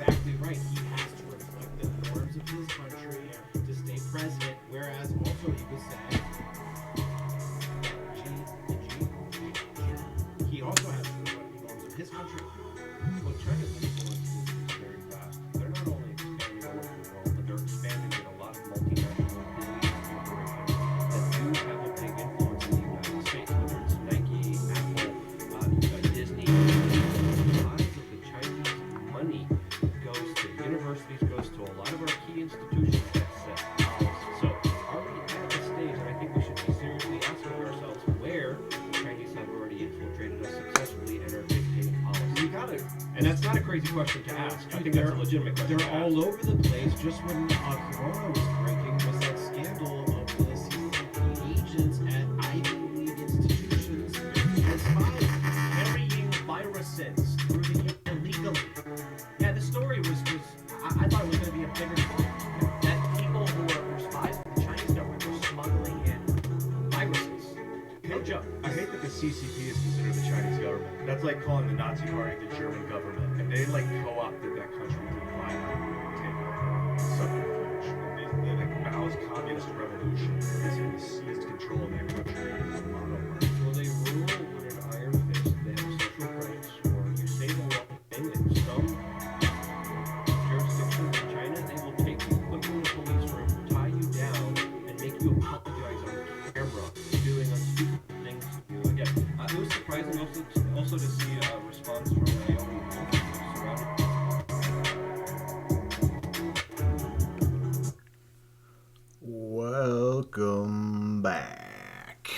exactly right. He has to reflect the norms of his country to stay president. Whereas also he was saying, he also has to reflect the norms of his country. Look, China's influence is very vast. They're not only expanding all over the world, but they're expanding with a lot of multinational billion corporations that do have a big influence in the United States, whether it's Nike, Apple, you've got Disney. The rise of the Chinese money goes to universities, goes to a lot of our key institutions that set policy. So are we at the stage, and I think we should be seriously asking ourselves where the Chinese have already infiltrated us successfully and are dictating policy? You gotta, And that's not a crazy question to ask. I think that's a legitimate question. They're all over the place. Just when Corona was breaking, was that scandal of the CCP agents at Ivy League institutions as spies carrying viruses through the illegally. Yeah, the story was I thought it was going to be a bigger story. That people who were spies of the Chinese government were smuggling in viruses. No joke. I hate that the CCP is considered the Chinese government. That's like calling the Nazi Party the German government. And they like co-opted that country to violent subterfuge. And they like Mao's communist revolution basically seized control of that country as a monarchy. Well, they rule with an iron fist. They have social credits, or you say the wrong thing, and some jurisdictions in China, they will take you, put you in a police room, tie you down, and make you apologize on camera, doing unspeakable things to you. Again, it was surprising also to see a response from Naomi Wolf, surrounded. Welcome back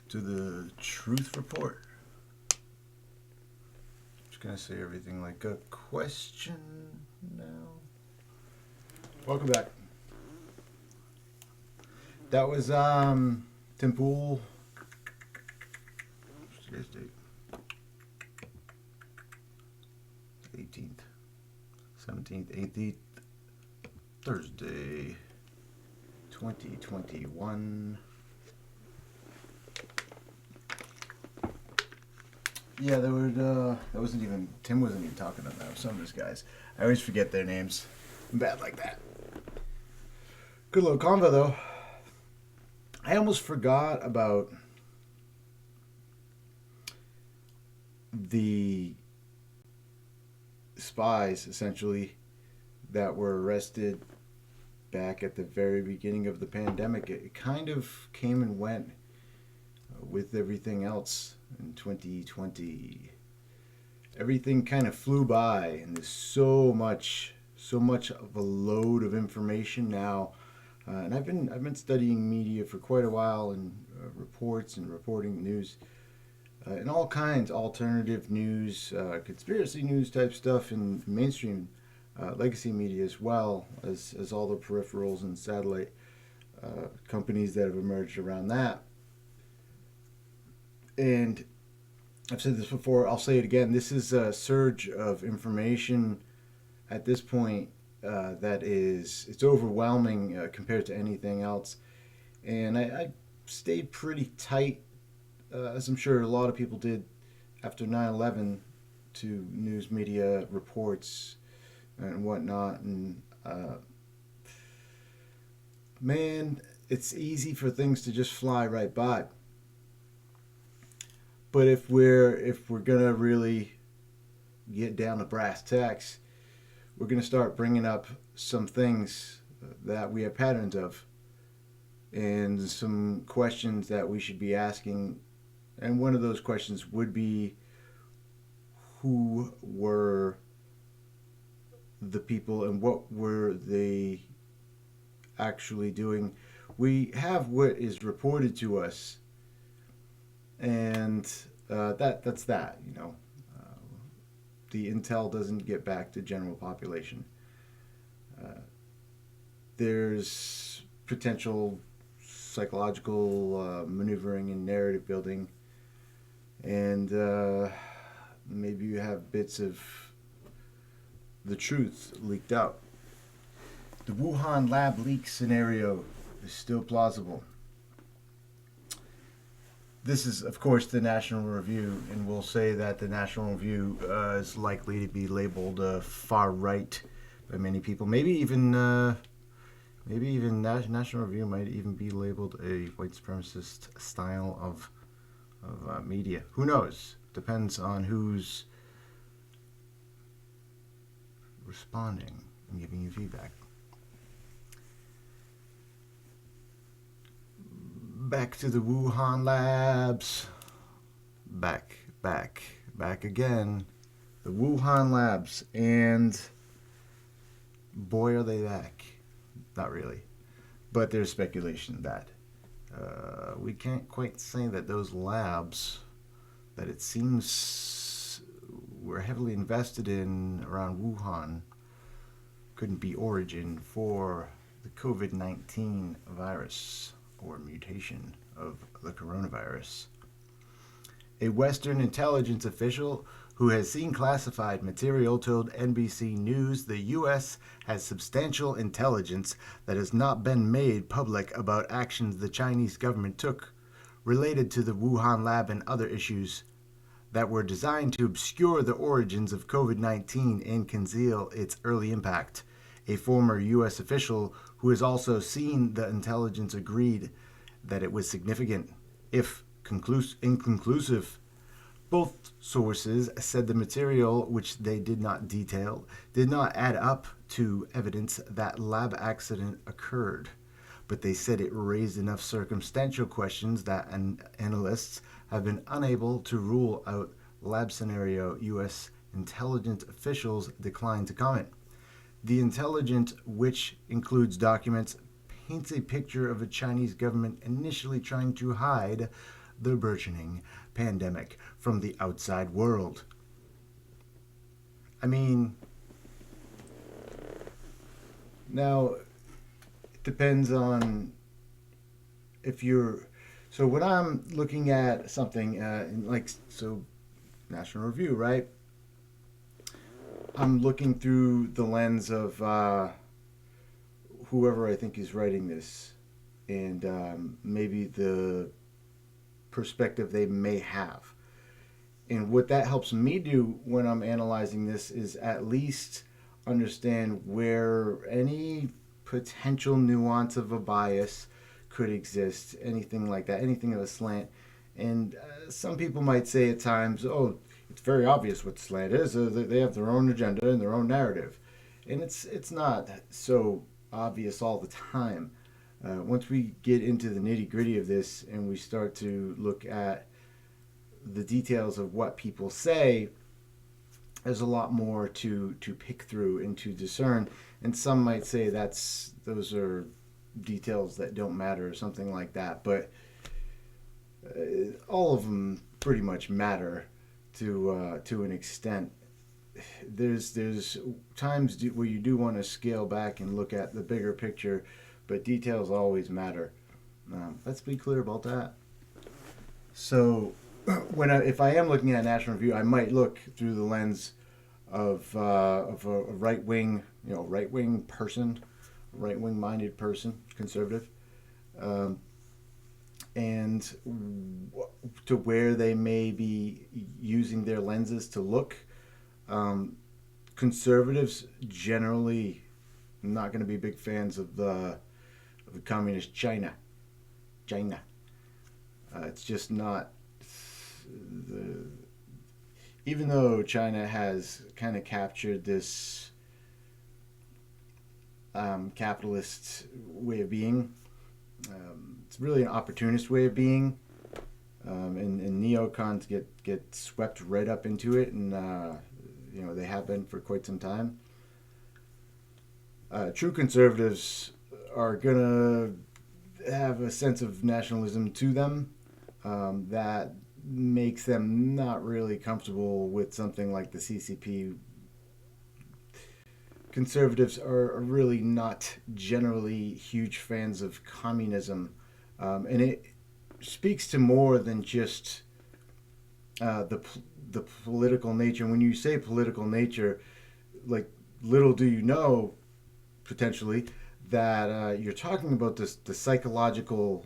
to the Truth Report. Just gonna say everything like a question now. Welcome back. That was Tim Pool. What's today's date? 18th, 17th, 18th, Thursday, 2021. Yeah, that wasn't even, Tim wasn't even talking to them. Some of those guys. I always forget their names. I'm bad like that. Good little convo though. I almost forgot about the spies, essentially, that were arrested back at the very beginning of the pandemic. It kind of came and went with everything else in 2020. Everything kind of flew by, and there's so much of a load of information now. And I've been studying media for quite a while, and reports and reporting news, and all kinds, alternative news, conspiracy news type stuff, and mainstream legacy media, as well as all the peripherals and satellite companies that have emerged around that. And I've said this before, I'll say it again, this is a surge of information at this point it's overwhelming compared to anything else. And I stayed pretty tight, as I'm sure a lot of people did after 9/11, to news media reports and whatnot. And man, it's easy for things to just fly right by. But if we're gonna really get down to brass tacks, we're gonna start bringing up some things that we have patterns of, and some questions that we should be asking. And one of those questions would be, who were the people and what were they actually doing? We have what is reported to us, and that's that. The intel doesn't get back to general population. There's potential psychological maneuvering and narrative building, and maybe you have bits of the truth leaked out. The Wuhan lab leak scenario is still plausible. this is, of course, the National Review, and we'll say that the National Review is likely to be labeled far right by many people. Maybe even National Review might even be labeled a white supremacist style of media. Who knows? Depends on who's responding and giving you feedback. Back to the Wuhan labs. Back again. The Wuhan labs, and boy, are they back. Not really. But there's speculation that we can't quite say that those labs that it seems were heavily invested in around Wuhan couldn't be origin for the COVID-19 virus or mutation of the coronavirus. A Western intelligence official who has seen classified material told NBC News the U.S. has substantial intelligence that has not been made public about actions the Chinese government took related to the Wuhan lab and other issues that were designed to obscure the origins of COVID-19 and conceal its early impact. A former U.S. official who has also seen the intelligence agreed that it was significant, if inconclusive. Both sources said the material, which they did not detail, did not add up to evidence that lab accident occurred, but they said it raised enough circumstantial questions that analysts have been unable to rule out lab scenario. U.S. intelligence officials declined to comment. The intelligence, which includes documents, paints a picture of a Chinese government initially trying to hide the burgeoning pandemic from the outside world. I mean, now it depends on if you're. So when I'm looking at something National Review, right? I'm looking through the lens of whoever I think is writing this, and maybe the perspective they may have. And what that helps me do when I'm analyzing this is at least understand where any potential nuance of a bias could exist, anything like that, anything of a slant. And some people might say at times, oh, it's very obvious what slant is. They have their own agenda and their own narrative. And it's not so obvious all the time. Once we get into the nitty-gritty of this and we start to look at the details of what people say, there's a lot more to pick through and to discern. And some might say those are details that don't matter or something like that. But all of them pretty much matter to an extent. There's times where you do want to scale back and look at the bigger picture, but details always matter. Let's be clear about that. So, if I am looking at National Review, I might look through the lens of a right-wing person, right-wing-minded person, conservative, and to where they may be using their lenses to look. Conservatives generally not going to be big fans of the communist China. It's just not even though China has kind of captured this capitalist way of being, it's really an opportunist way of being, and neocons get swept right up into it, and they have been for quite some time. True conservatives are gonna have a sense of nationalism to them that makes them not really comfortable with something like the CCP. Conservatives are really not generally huge fans of communism, and it speaks to more than just the political nature. When you say political nature, like, little do you know, potentially, that you're talking about the psychological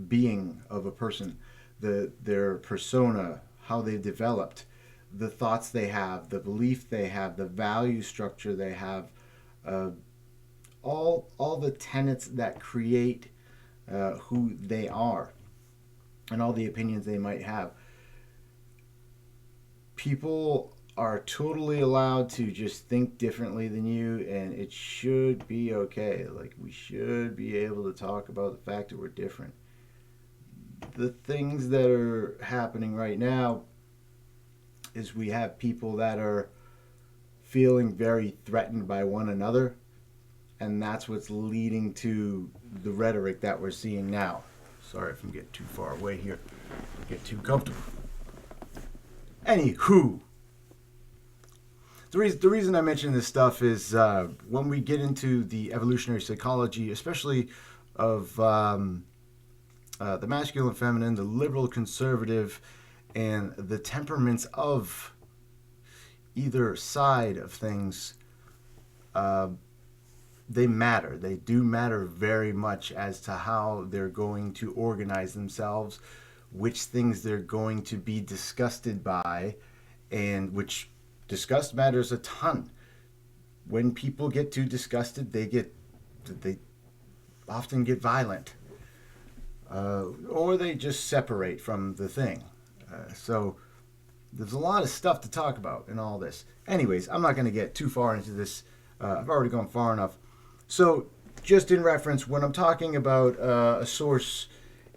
being of a person, their persona, how they've developed, the thoughts they have, the belief they have, the value structure they have, all the tenets that create who they are, and all the opinions they might have. People are totally allowed to just think differently than you, and it should be okay. Like, we should be able to talk about the fact that we're different. The things that are happening right now is we have people that are feeling very threatened by one another, and that's what's leading to the rhetoric that we're seeing now. Sorry if I'm getting too far away here. Get too comfortable. Anywho, the reason I mention this stuff is when we get into the evolutionary psychology, especially of the masculine, feminine, the liberal, conservative, and the temperaments of either side of things, they matter. They do matter very much as to how they're going to organize themselves, which things they're going to be disgusted by, and which disgust matters a ton. When people get too disgusted, they often get violent, or they just separate from the thing. So there's a lot of stuff to talk about in all this. Anyways, I'm not going to get too far into this. I've already gone far enough. So just in reference, when I'm talking about a source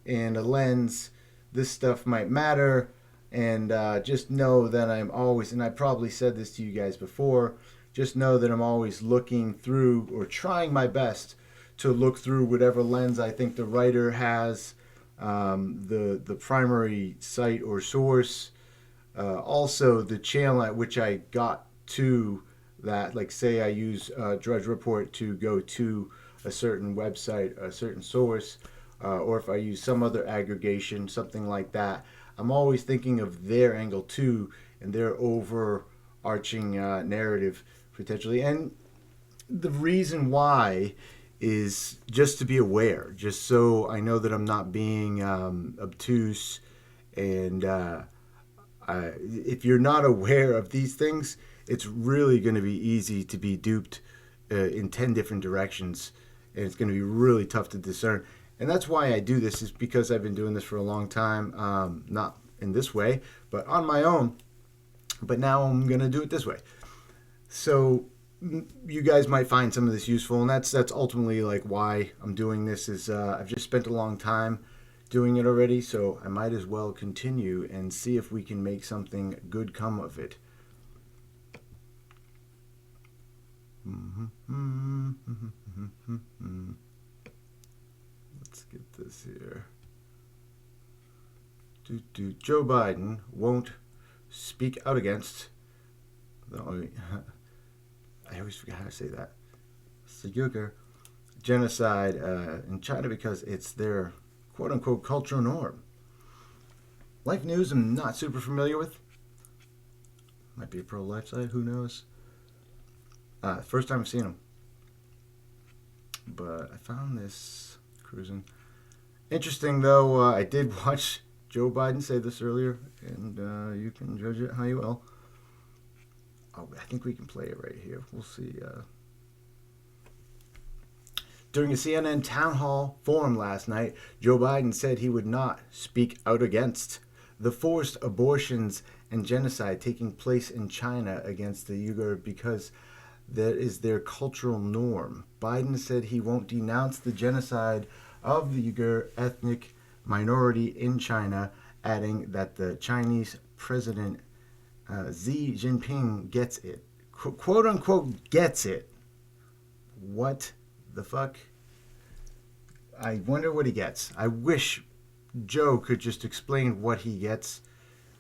and a lens, this stuff might matter. And just know that I'm always, and I probably said this to you guys before, just know that I'm always looking through, or trying my best to look through whatever lens I think the writer has, the primary site or source, also the channel at which I got to that. Like, say I use Drudge Report to go to a certain website, a certain source, or if I use some other aggregation, something like that. I'm always thinking of their angle too, and their overarching narrative potentially. And the reason why is just to be aware, just so I know that I'm not being obtuse. And if you're not aware of these things, it's really going to be easy to be duped in 10 different directions, and it's going to be really tough to discern. And that's why I do this, is because I've been doing this for a long time, not in this way, but on my own. But now I'm going to do it this way. So you guys might find some of this useful, and that's ultimately like why I'm doing this, is I've just spent a long time doing it already, so I might as well continue and see if we can make something good come of it. Let's get this here. Joe Biden won't speak out against the I always forget how to say that. Uyghur genocide in China because it's their quote-unquote cultural norm. Life News I'm not super familiar with. Might be a pro-life site, who knows. First time I've seen them. But I found this cruising. Interesting though, I did watch Joe Biden say this earlier, and you can judge it how you will. Oh, I think we can play it right here. We'll see. During a CNN town hall forum last night, Joe Biden said he would not speak out against the forced abortions and genocide taking place in China against the Uyghur because that is their cultural norm. Biden said he won't denounce the genocide of the Uyghur ethnic minority in China, adding that the Chinese president Xi Jinping gets it. Quote unquote gets it. What the fuck? I wonder what he gets. I wish Joe could just explain what he gets.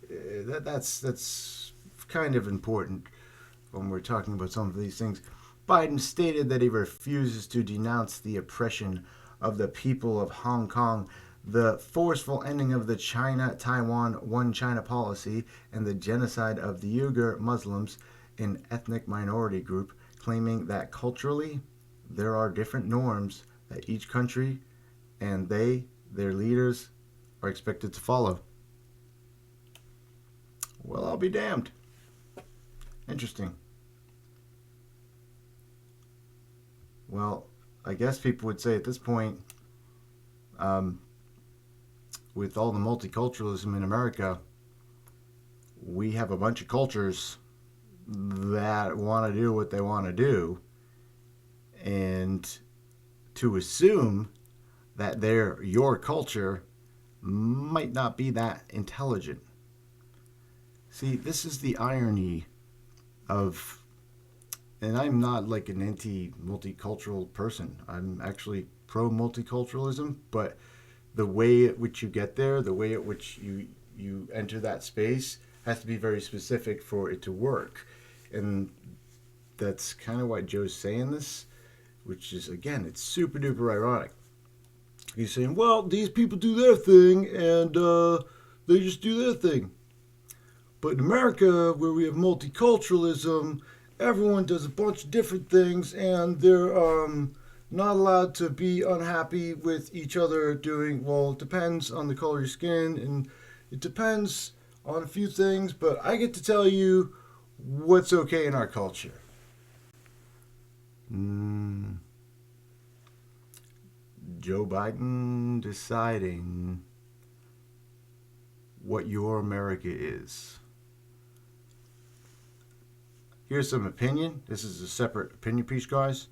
That's kind of important when we're talking about some of these things. Biden stated that he refuses to denounce the oppression of the people of Hong Kong, the forceful ending of the China-Taiwan One China policy, and the genocide of the Uyghur Muslims, an ethnic minority group, claiming that culturally there are different norms that each country and their leaders, are expected to follow. be damned. Interesting. Well, I guess people would say at this point, with all the multiculturalism in America, we have a bunch of cultures that want to do what they want to do, and to assume that your culture might not be that intelligent. See, this is the irony of, and I'm not like an anti-multicultural person. I'm actually pro-multiculturalism, but the way at which you get there, the way at which you enter that space has to be very specific for it to work. And that's kind of why Joe's saying this, which is, again, it's super duper ironic. He's saying, well, these people do their thing, and they just do their thing. But in America, where we have multiculturalism, everyone does a bunch of different things, and they're not allowed to be unhappy with each other doing, well, it depends on the color of your skin, and it depends on a few things, but I get to tell you what's okay in our culture. Joe Biden deciding what your America is. Here's some opinion. This is a separate opinion piece, guys.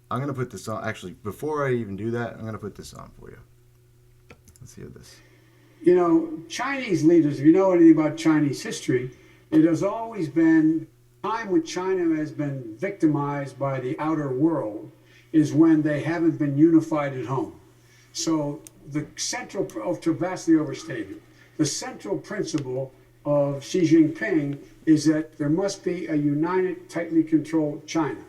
I'm going to put this on. Actually, before I even do that, I'm going to put this on for you. Let's hear this. You know, Chinese leaders, if you know anything about Chinese history, it has always been time when China has been victimized by the outer world is when they haven't been unified at home. So the central, to vastly overstated, the central principle of Xi Jinping is that there must be a united, tightly controlled China.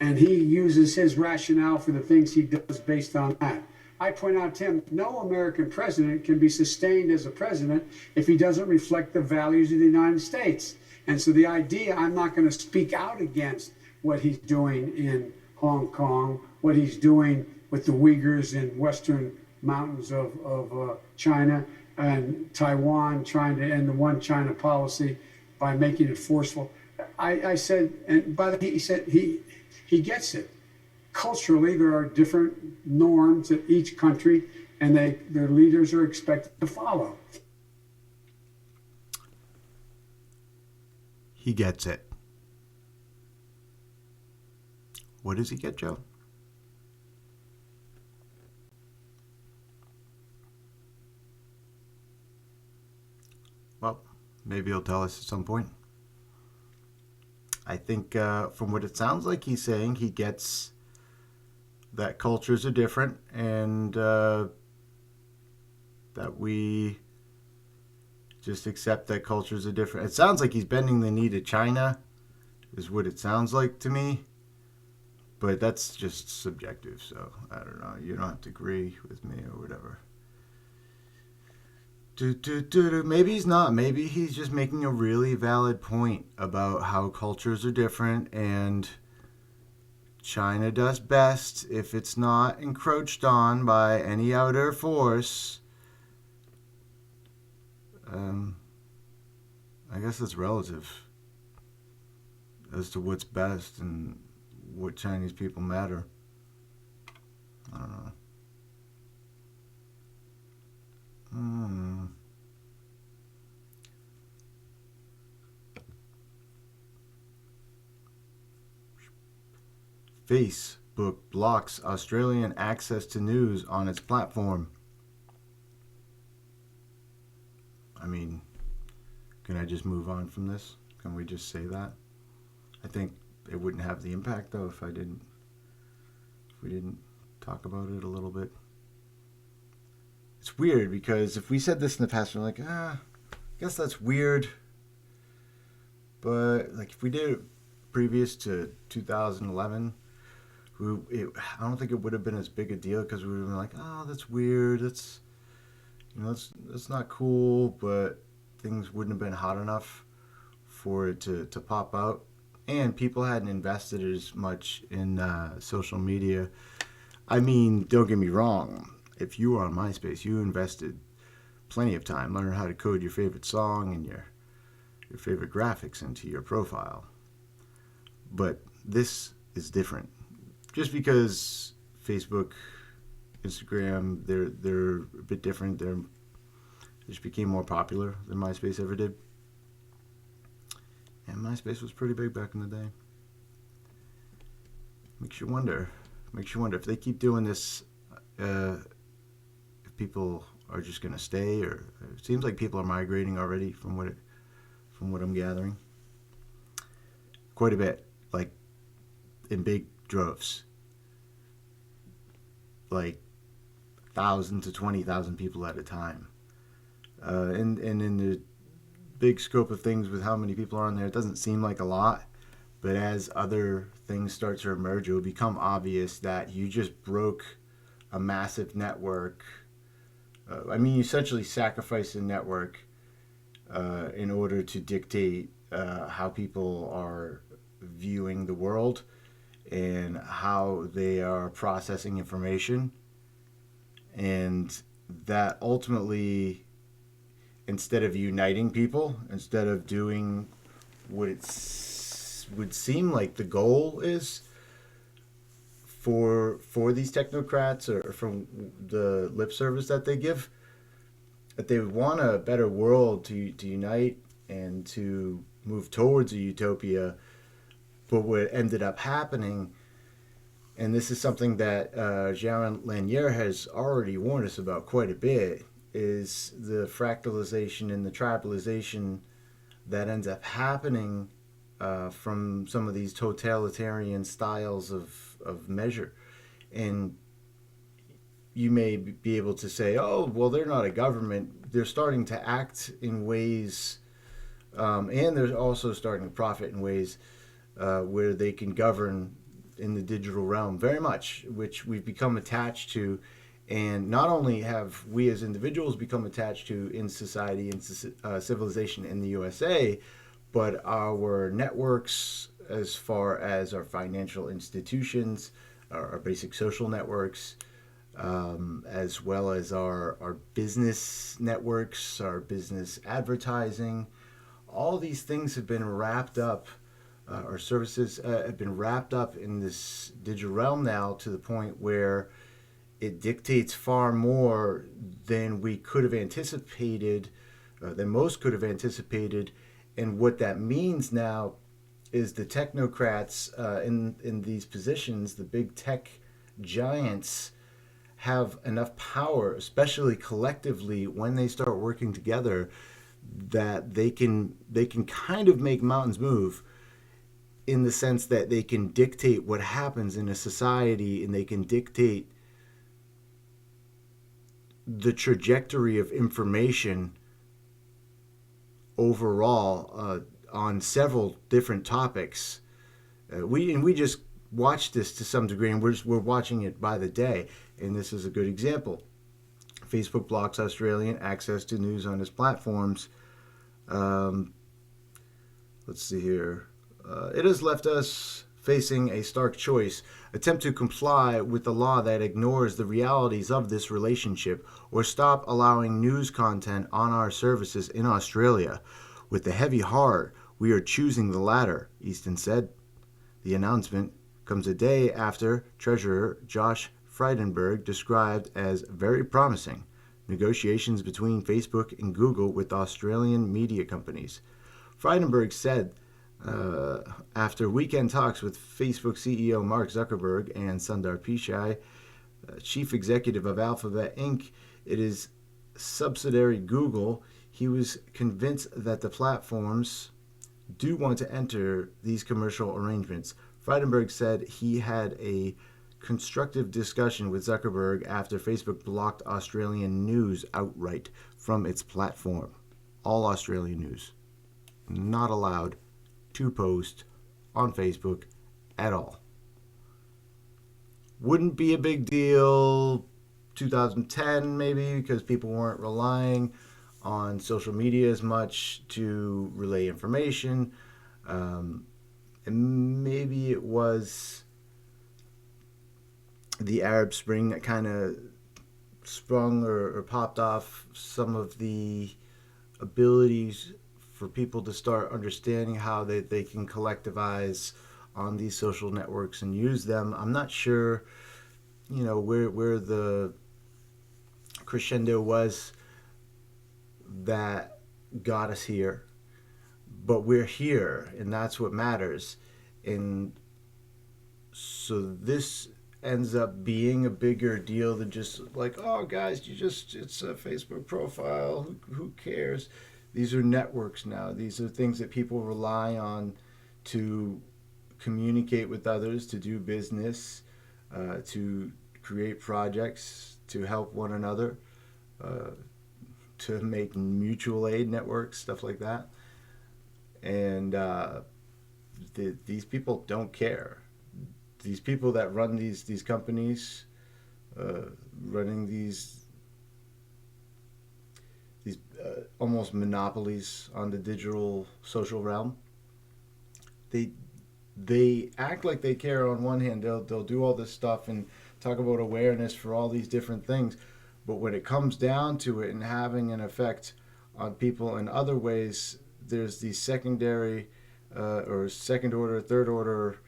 And he uses his rationale for the things he does based on that. I point out to him, no American president can be sustained as a president if he doesn't reflect the values of the United States. And so the idea, I'm not going to speak out against what he's doing in Hong Kong, what he's doing with the Uyghurs in western mountains of China, and Taiwan trying to end the one China policy by making it forceful. I said, and by the way, he said he gets it. Culturally, there are different norms at each country, and their leaders are expected to follow. He gets it. What does he get, Joe? Well, maybe he'll tell us at some point. I think from what it sounds like he's saying, he gets that cultures are different, and that we just accept that cultures are different. It sounds like he's bending the knee to China, is what it sounds like to me. But that's just subjective, so I don't know. You don't have to agree with me or whatever. Maybe he's not. Maybe he's just making a really valid point about how cultures are different, and China does best if it's not encroached on by any outer force. I guess it's relative as to what's best and what Chinese people matter. I don't know. Facebook blocks Australian access to news on its platform. I mean, can I just move on from this? Can we just say that? I think it wouldn't have the impact though if we didn't talk about it a little bit. It's weird because if we said this in the past, we're like, I guess that's weird. But like if we did it previous to 2011, I don't think it would have been as big a deal because we would have been like, oh, that's weird. That's not cool. But things wouldn't have been hot enough for it to pop out. And people hadn't invested as much in social media. I mean, don't get me wrong. If you were on MySpace, you invested plenty of time learning how to code your favorite song and your favorite graphics into your profile. But this is different. Just because Facebook, Instagram, they're a bit different. They just became more popular than MySpace ever did. And MySpace was pretty big back in the day. Makes you wonder if they keep doing this, if people are just going to stay, or it seems like people are migrating already from what I'm gathering. Quite a bit, like in big droves. Like 1,000 to 20,000 people at a time. And in the big scope of things with how many people are on there, it doesn't seem like a lot. But as other things start to emerge, it will become obvious that you just broke a massive network. You essentially sacrificed a network in order to dictate how people are viewing the world and how they are processing information. And that ultimately, instead of uniting people, instead of doing what would seem like the goal is for these technocrats, or from the lip service that they give, that they would want a better world to unite and to move towards a utopia. But what ended up happening, and this is something that Jaron Lanier has already warned us about quite a bit, is the fractalization and the tribalization that ends up happening from some of these totalitarian styles of measure. And you may be able to say, oh, well, they're not a government. They're starting to act in ways, and they're also starting to profit in ways where they can govern in the digital realm very much, which we've become attached to. And not only have we as individuals become attached to in society and civilization in the USA, but our networks, as far as our financial institutions, our basic social networks, as well as our business networks, our business advertising, all these things have been wrapped up, our services have been wrapped up in this digital realm now, to the point where it dictates far more than we could have anticipated, than most could have anticipated. And what that means now is the technocrats in these positions, the big tech giants, have enough power, especially collectively, when they start working together, that they can kind of make mountains move, in the sense that they can dictate what happens in a society, and they can dictate the trajectory of information overall on several different topics. We just watch this to some degree, and we're watching it by the day. And this is a good example. Facebook blocks Australian access to news on its platforms. Let's see here. It has left us facing a stark choice: attempt to comply with the law that ignores the realities of this relationship, or stop allowing news content on our services in Australia. With a heavy heart, we are choosing the latter, Easton said. The announcement comes a day after Treasurer Josh Frydenberg described as very promising negotiations between Facebook and Google with Australian media companies. Frydenberg said after weekend talks with Facebook CEO Mark Zuckerberg and Sundar Pichai, chief executive of Alphabet Inc., it is subsidiary Google, he was convinced that the platforms do want to enter these commercial arrangements. Frydenberg said he had a constructive discussion with Zuckerberg after Facebook blocked Australian news outright from its platform. All Australian news not allowed to post on Facebook at all. Wouldn't be a big deal 2010 maybe, because people weren't relying on social media as much to relay information. And maybe it was the Arab Spring that kind of sprung or popped off some of the abilities for people to start understanding how they can collectivize on these social networks and use them. I'm not sure, where the crescendo was that got us here, but we're here, and that's what matters. And so this ends up being a bigger deal than just like, oh guys, it's a Facebook profile, who cares? These are networks now. These are things that people rely on to communicate with others, to do business, to create projects, to help one another, to make mutual aid networks, stuff like that. And these people don't care. These people that run these companies, running these almost monopolies on the digital social realm, they act like they care. On one hand, they'll do all this stuff and talk about awareness for all these different things, but when it comes down to it and having an effect on people in other ways, there's these secondary or second order, third order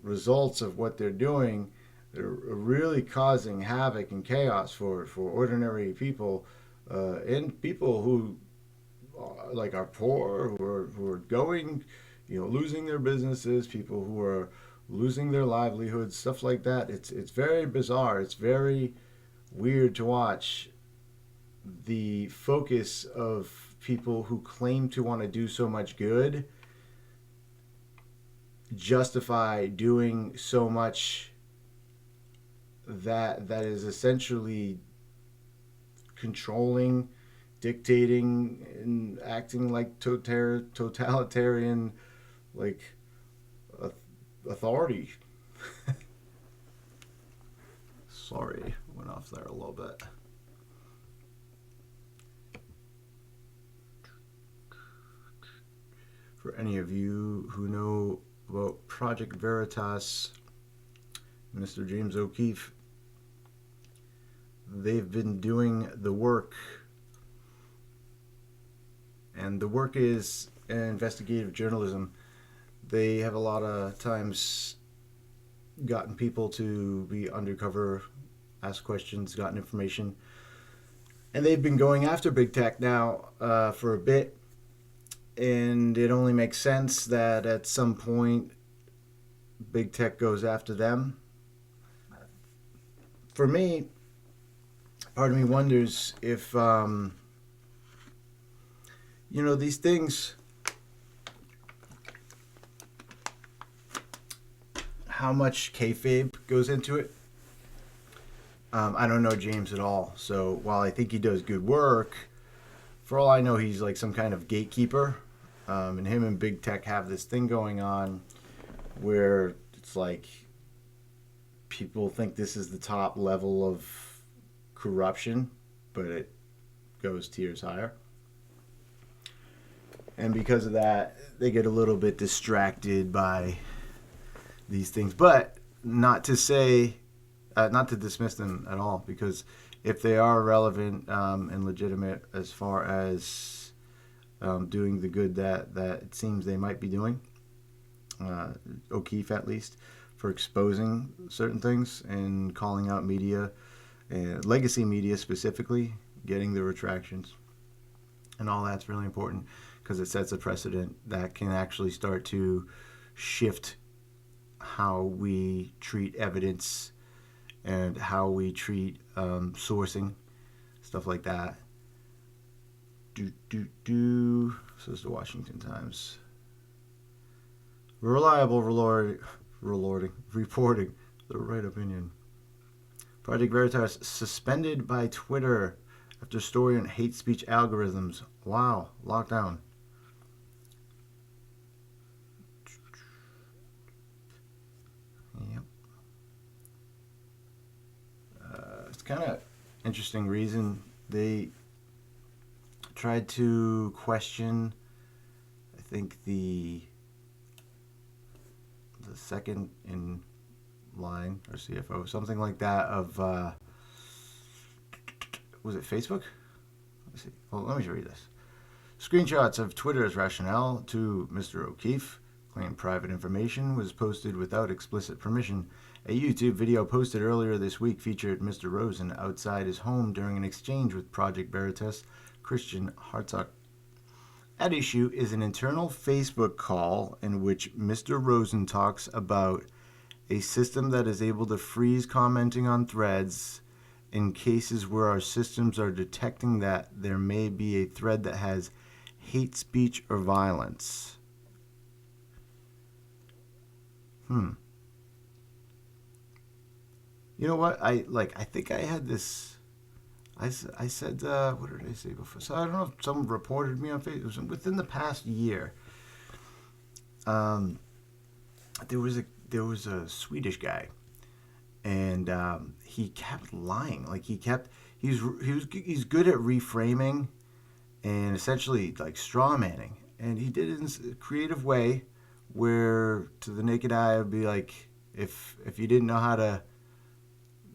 results of what they're doing. They're really causing havoc and chaos for ordinary people, and people who are poor, who are going, losing their businesses, people who are losing their livelihoods, stuff like that. It's very bizarre. It's very weird to watch the focus of people who claim to want to do so much good justify doing so much that is essentially controlling, dictating, and acting like totalitarian, like authority. Sorry, went off there a little bit. For any of you who know about Project Veritas, Mr. James O'Keefe, they've been doing the work, and the work is investigative journalism. They have a lot of times gotten people to be undercover, ask questions, gotten information, and they've been going after big tech now for a bit. And it only makes sense that at some point big tech goes after them. For me, part of me wonders if, these things, how much kayfabe goes into it. I don't know James at all, so while I think he does good work, for all I know, he's like some kind of gatekeeper. And him and big tech have this thing going on where it's like people think this is the top level of corruption, but it goes tiers higher. And because of that, they get a little bit distracted by these things. But not to say, not to dismiss them at all, because if they are relevant and legitimate as far as doing the good that it seems they might be doing, O'Keefe at least, for exposing certain things and calling out media, legacy media specifically, getting the retractions, and all that's really important because it sets a precedent that can actually start to shift how we treat evidence and how we treat sourcing, stuff like that. Says the Washington Times. Reliable reporting the right opinion. Project Veritas suspended by Twitter after story on hate speech algorithms. Wow, lockdown. Yep. It's kind of interesting reason they tried to question, I think, the second in line or CFO, something like that, of was it Facebook? Let's see. Well, let me read this. Screenshots of Twitter's rationale to Mr. O'Keefe claim private information was posted without explicit permission. A YouTube video posted earlier this week featured Mr. Rosen outside his home during an exchange with Project Veritas Christian Hartsock. At issue is an internal Facebook call in which Mr. Rosen talks about a system that is able to freeze commenting on threads in cases where our systems are detecting that there may be a thread that has hate speech or violence. You know what? I think I had this. I said, what did I say before? So I don't know if someone reported me on Facebook. It was within the past year. There was a Swedish guy, and he kept lying. Like he's good at reframing, and essentially like straw manning. And he did it in a creative way, where to the naked eye it would be like if you didn't know how to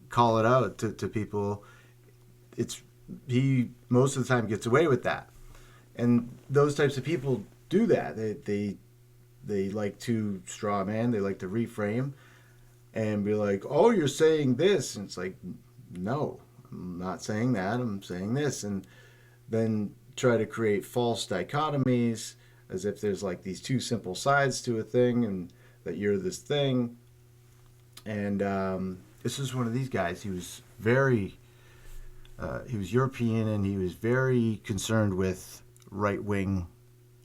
call it out to people. He most of the time gets away with that, and those types of people do that. They like to straw man. They like to reframe, and be like, "Oh, you're saying this," and it's like, "No, I'm not saying that. I'm saying this," and then try to create false dichotomies as if there's like these two simple sides to a thing, and that you're this thing. And this is one of these guys. He was he was European, and he was very concerned with right-wing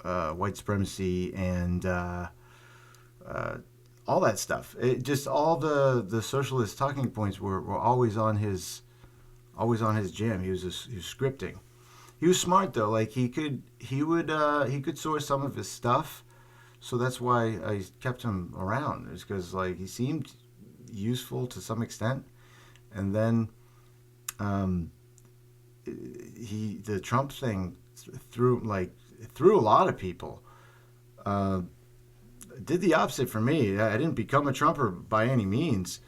white supremacy and all that stuff. It just all the socialist talking points were always on his jam. He was scripting. He was smart though. Like he could source some of his stuff, so that's why I kept him around. It's because like he seemed useful to some extent, and then the Trump thing threw a lot of people. Did the opposite for me. I didn't become a Trumper by any means.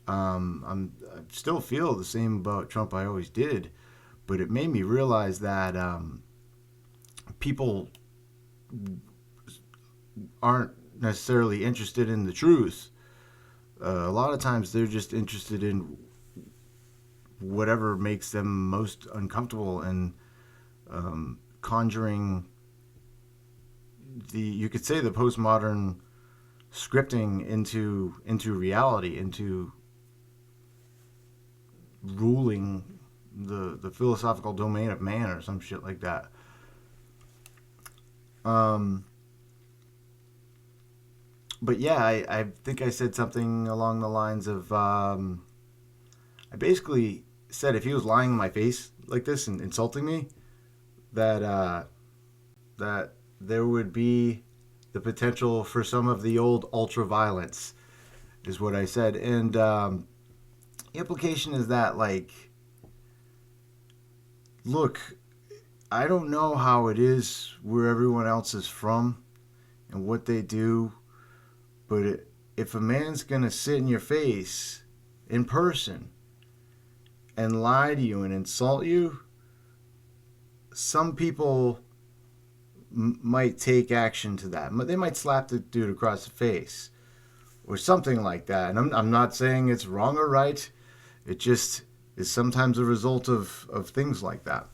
I still feel the same about Trump I always did, but it made me realize that people aren't necessarily interested in the truth. A lot of times they're just interested in whatever makes them most uncomfortable, and conjuring you could say the postmodern scripting into reality, into ruling the philosophical domain of man, or some shit like that. But yeah, I think I said something along the lines of I basically said if he was lying in my face like this and insulting me, that there would be the potential for some of the old ultra violence, is what I said. And the implication is that, like, look, I don't know how it is where everyone else is from and what they do, but if a man's gonna sit in your face in person and lie to you and insult you, some people might take action to that. They might slap the dude across the face or something like that. And I'm not saying it's wrong or right. It just is sometimes a result of things like that.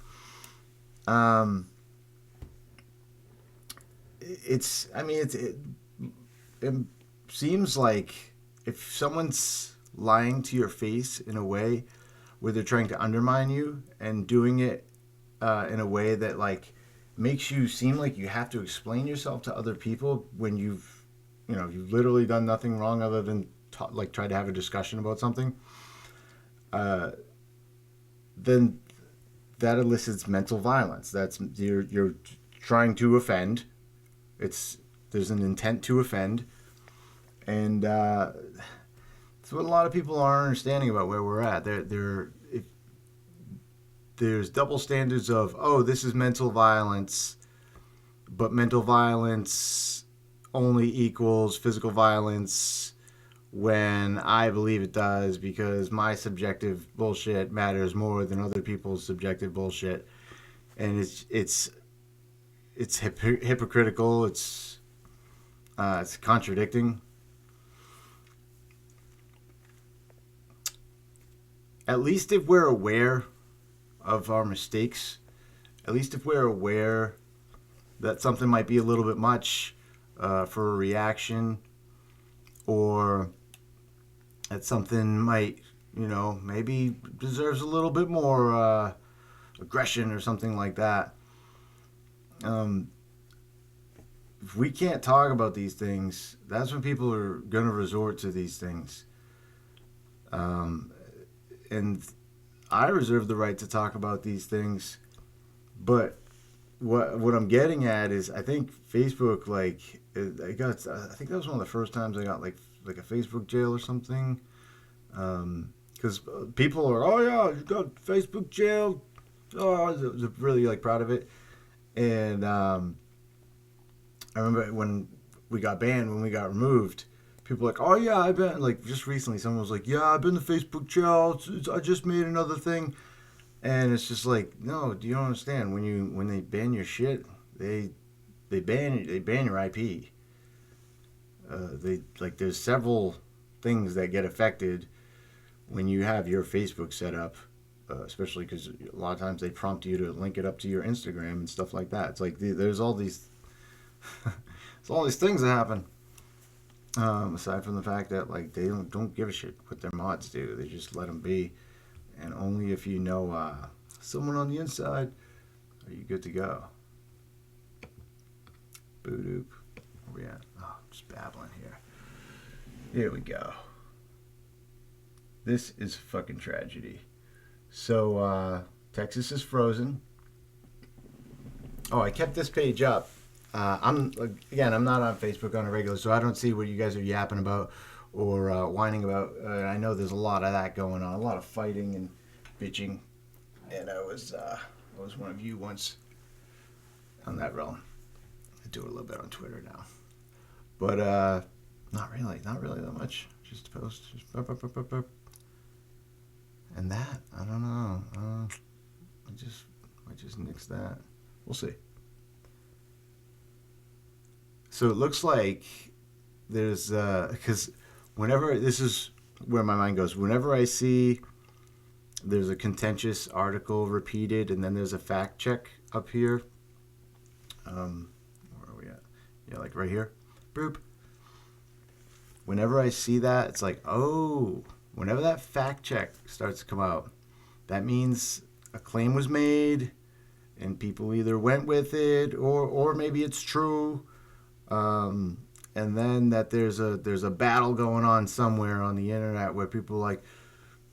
It seems like if someone's lying to your face in a way where they're trying to undermine you and doing it in a way that like makes you seem like you have to explain yourself to other people when you've literally done nothing wrong other than try to have a discussion about something, then that elicits mental violence. That's you're trying to offend. There's an intent to offend, and that's what a lot of people aren't understanding about where we're at. There's double standards of, oh, this is mental violence, but mental violence only equals physical violence when I believe it does, because my subjective bullshit matters more than other people's subjective bullshit, and it's hypocritical. It's contradicting. At least if we're aware of our mistakes, at least if we're aware that something might be a little bit much for a reaction, or that something might, maybe deserves a little bit more aggression or something like that. If we can't talk about these things, that's when people are going to resort to these things. And I reserve the right to talk about these things, but what I'm getting at is, I think Facebook, I think that was one of the first times I got like a Facebook jail or something, because people are, oh yeah, you got Facebook jail, oh, I was really like proud of it. And I remember when we got banned, when we got removed, people were like, oh yeah, I've been, like, just recently someone was like, yeah, I've been to Facebook jail, I just made another thing. And it's just like, no, do you don't understand? When they ban your shit, they ban your IP. There's several things that get affected when you have your Facebook set up, especially because a lot of times they prompt you to link it up to your Instagram and stuff like that. It's like there's all these there's all these things that happen. Aside from the fact that, like, they don't give a shit what their mods do, they just let them be. And only if you know someone on the inside are you good to go. Boo-doop. Where we at? Oh, I'm just babbling here. Here we go. This is fucking tragedy. So, Texas is frozen. Oh, I kept this page up. I'm not on Facebook on a regular, so I don't see what you guys are yapping about or whining about. I know there's a lot of that going on, a lot of fighting and bitching, and I was one of you once on that realm. I do a little bit on Twitter now, but not really that much. Just post, just burp, burp, burp, burp, burp. And that, I don't know. I just nix that. We'll see. So it looks like there's because whenever, this is where my mind goes, whenever I see there's a contentious article repeated and then there's a fact check up here, where are we at? Yeah, like right here. Boop. Whenever I see that, it's like, oh, whenever that fact check starts to come out, that means a claim was made and people either went with it or maybe it's true. And then that there's a battle going on somewhere on the internet where people are like,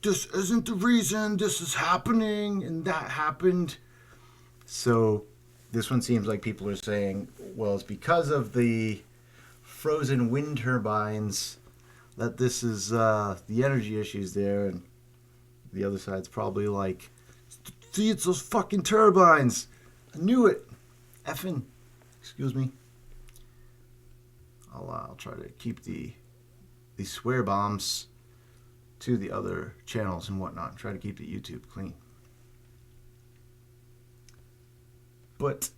this isn't the reason, this is happening and that happened. So this one seems like people are saying, well, it's because of the frozen wind turbines that this is the energy issues there. And the other side's probably like, see, it's those fucking turbines. I knew it. Effing. Excuse me. I'll try to keep the swear bombs to the other channels and whatnot. Try to keep the YouTube clean. But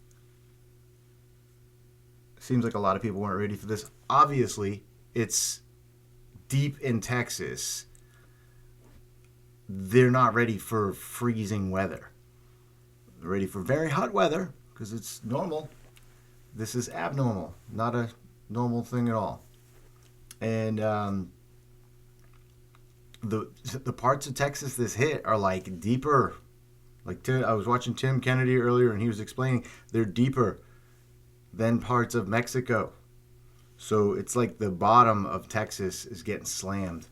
it seems like a lot of people weren't ready for this. Obviously, it's deep in Texas. They're not ready for freezing weather. They're ready for very hot weather because it's normal. This is abnormal, not a normal thing at all. And the parts of Texas this hit are like deeper. Like I was watching Tim Kennedy earlier and he was explaining they're deeper than parts of Mexico. So it's like the bottom of Texas is getting slammed.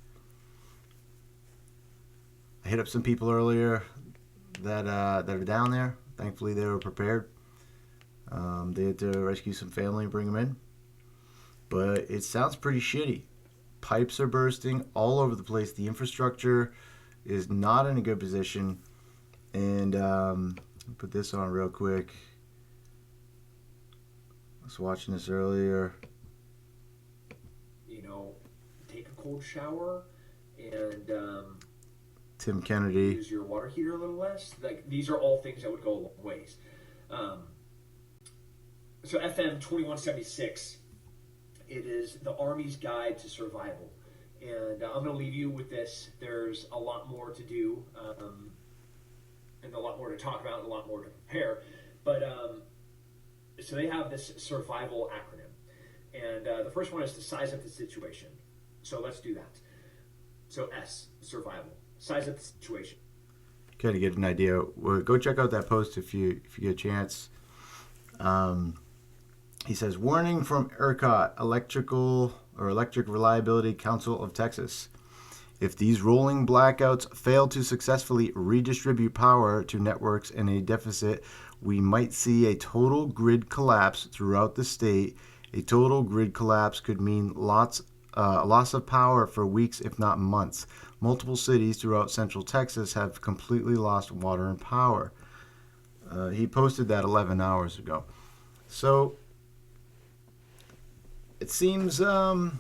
I hit up some people earlier that are down there. Thankfully they were prepared. They had to rescue some family and bring them in. But it sounds pretty shitty. Pipes are bursting all over the place. The infrastructure is not in a good position. And put this on real quick. I was watching this earlier. Take a cold shower and Tim Kennedy. use your water heater a little less. Like, these are all things that would go a long ways. So FM 2176, it is the Army's Guide to Survival. And I'm going to leave you with this. There's a lot more to do, and a lot more to talk about, and a lot more to prepare. But so they have this survival acronym. And the first one is to size up the situation. So let's do that. So S, survival. Size up the situation. Okay, to get an idea, well, go check out that post if you get a chance. He says, warning from ERCOT, Electric Reliability Council of Texas. If these rolling blackouts fail to successfully redistribute power to networks in a deficit, we might see a total grid collapse throughout the state. A total grid collapse could mean loss of power for weeks, if not months. Multiple cities throughout central Texas have completely lost water and power. He posted that 11 hours ago. So it seems, hopefully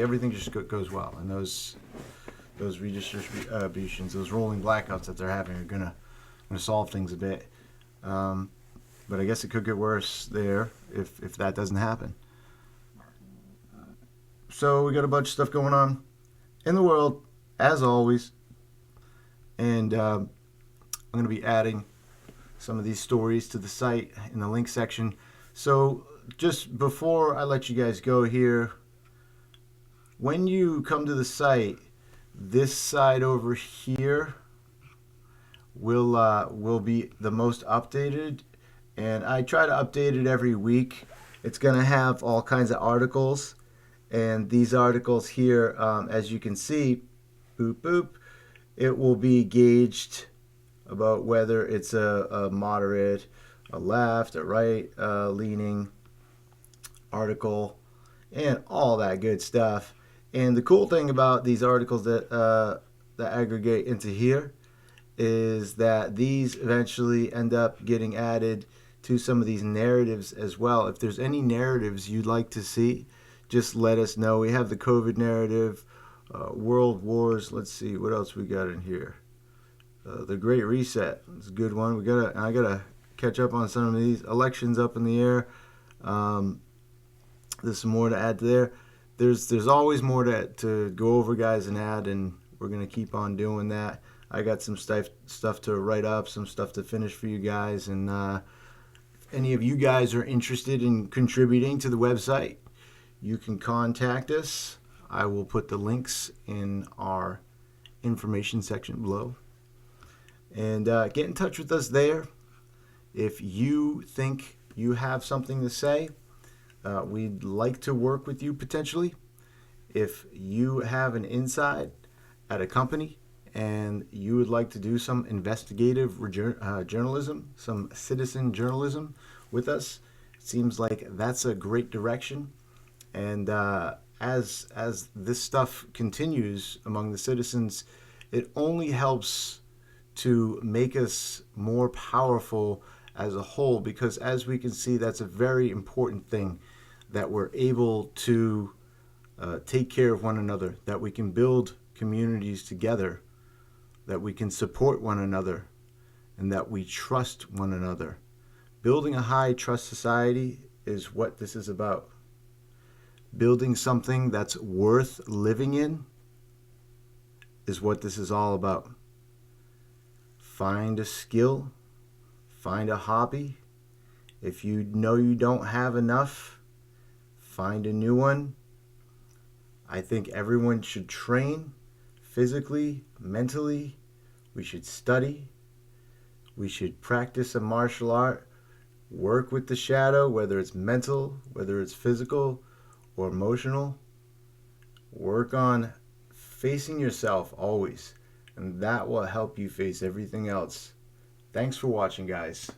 everything just goes well, and those redistributions, those rolling blackouts that they're having are gonna solve things a bit. But I guess it could get worse there if that doesn't happen. So we got a bunch of stuff going on in the world, as always, and I'm going to be adding some of these stories to the site in the link section. So just before I let you guys go here, when you come to the site, this side over here will be the most updated, and I try to update it every week. It's going to have all kinds of articles, and these articles here, as you can see, boop boop, it will be gauged about whether it's a moderate, a left, a right leaning article, and all that good stuff. And the cool thing about these articles that aggregate into here is that these eventually end up getting added to some of these narratives as well. If there's any narratives you'd like to see, just let us know. We have the COVID narrative, world wars. Let's see what else we got in here. The Great Reset. It's a good one. I gotta catch up on some of these elections up in the air. There's some more to add to there. There's always more to go over, guys, and add, and we're gonna keep on doing that. I got some stuff to write up, some stuff to finish for you guys, and if any of you guys are interested in contributing to the website, you can contact us. I will put the links in our information section below. And get in touch with us there. If you think you have something to say, we'd like to work with you potentially. If you have an insight at a company and you would like to do some investigative journalism, some citizen journalism with us, it seems like that's a great direction. And as this stuff continues among the citizens, it only helps to make us more powerful as a whole, because as we can see, that's a very important thing, that we're able to take care of one another, that we can build communities together, that we can support one another, and that we trust one another. Building a high trust society is what this is about. Building something that's worth living in is what this is all about. Find a skill, find a hobby. If you know you don't have enough, find a new one. I think everyone should train physically, mentally. We should study. We should practice a martial art. Work with the shadow, whether it's mental, whether it's physical or emotional. Work on facing yourself always, and that will help you face everything else. Thanks for watching, guys.